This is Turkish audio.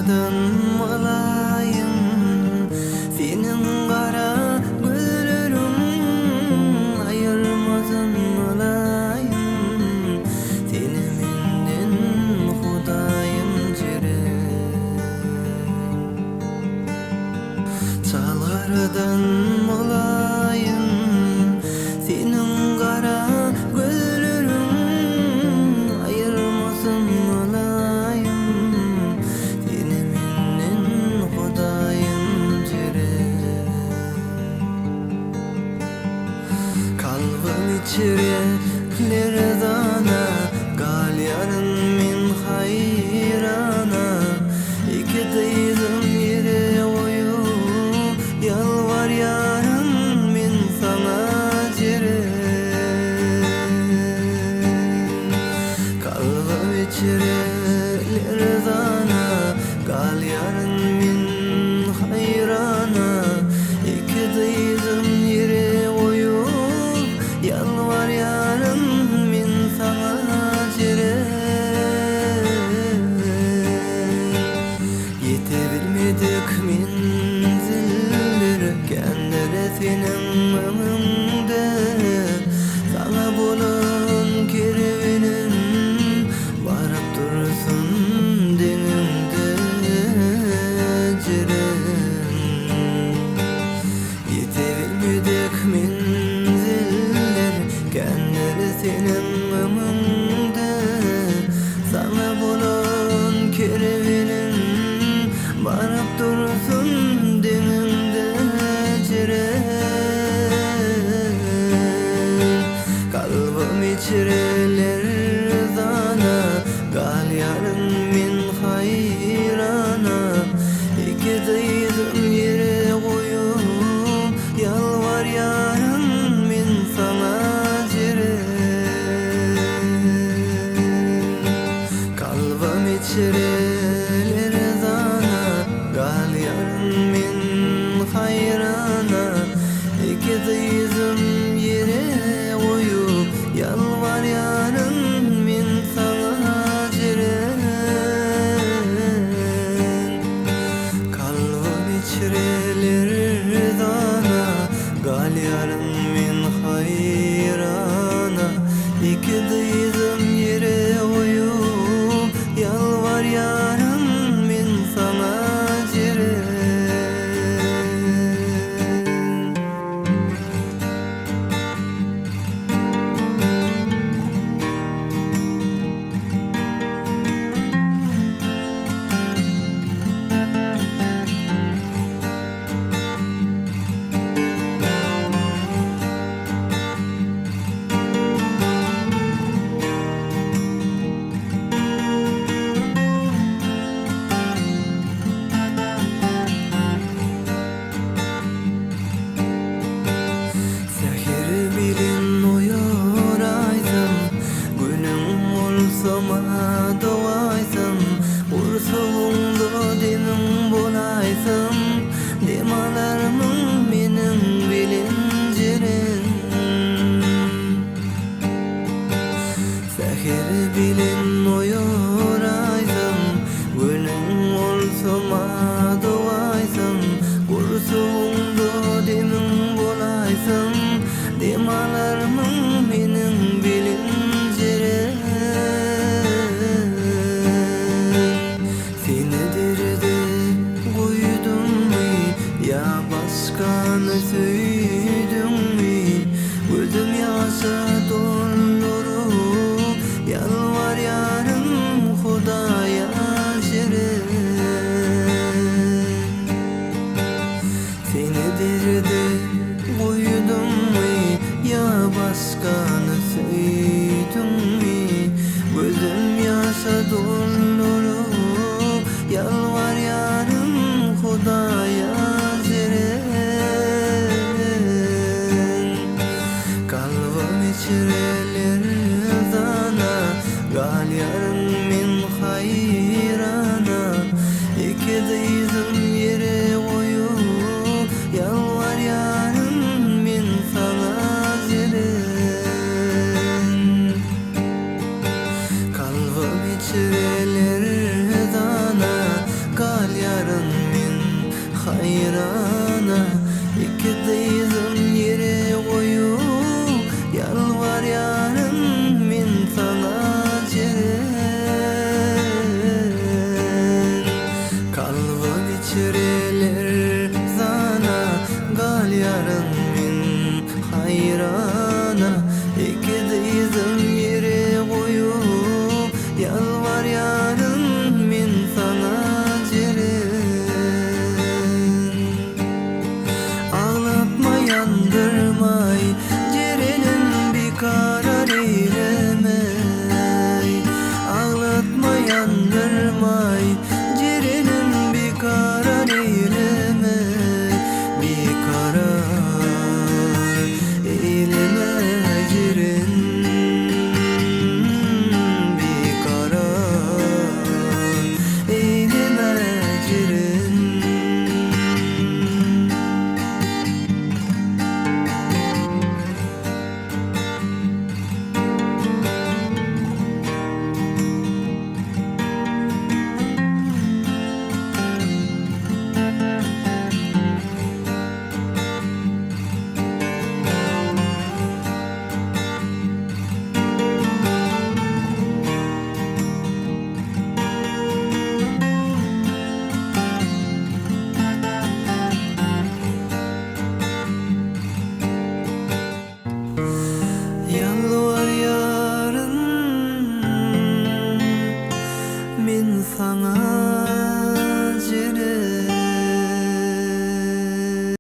Çağlardan olayım, senin kara gözlerin ayırmasın olayım. Seni menden Hudayım jiren. Çağlardan olayım, senin kara gözlerin ayırmasın olayım. Seni menden Hudayım jiren. Kalbim içreler dana, gal yarın min hayrana. İki dizim yere oyup, yalvar yarın min sana jiren. Kalbim içreler dana, gal yarın min hayrana. İki dizim yere oyup, yalvar yarın min sana jiren. Yete bilmedik menziller, kendere senin ömründe. Sana bolan kervenin barıp dursun denimde jiren. Yete bilmedik menziller, kendere senin ömründe. Sana bolan kervenin barıp dursun denimde jiren. Kalbim içreler dana, gal yarın min hayrana. İki dizim yere koyup, yalvar yarın min sana jiren. Kalbim içreler dana, gal yarın min hayrana. İki dizim yere koyup, yalvar yarın min sana jiren. Kalbim içreler dana, gal yarın min hayrana. İki dizim yere koyup, yalvar yarın min sana jiren. Seher bilen uyuraysam, günüm olsama doğaysam. Ursuğumda demim bolaysam, demalarımın menin bilen jiren. Seher bilen uyuraysam, günüm olsama doğaysam. Ursuğumda demim bolaysam, demalarımın menin bilen jiren. Seni derde koydum mi, ya başkanı söydüm mi? Gözüm yaşa doldurup, yalvar yarın hayrana. İki dizim yere koyup yalvar yarım min sana jiren. Kalbı geçireler sana gal yarın min hayrana. İki dizim yere koyup yalvar yarın min sana jiren. Ağlatma yandırmay jirenim bir karar eylemey. Ağlatma yandırmay jirenim bir karar eylemey. Bir karar eyleme jiren. Bir karar eyleme jiren. Yalvar yarın min sana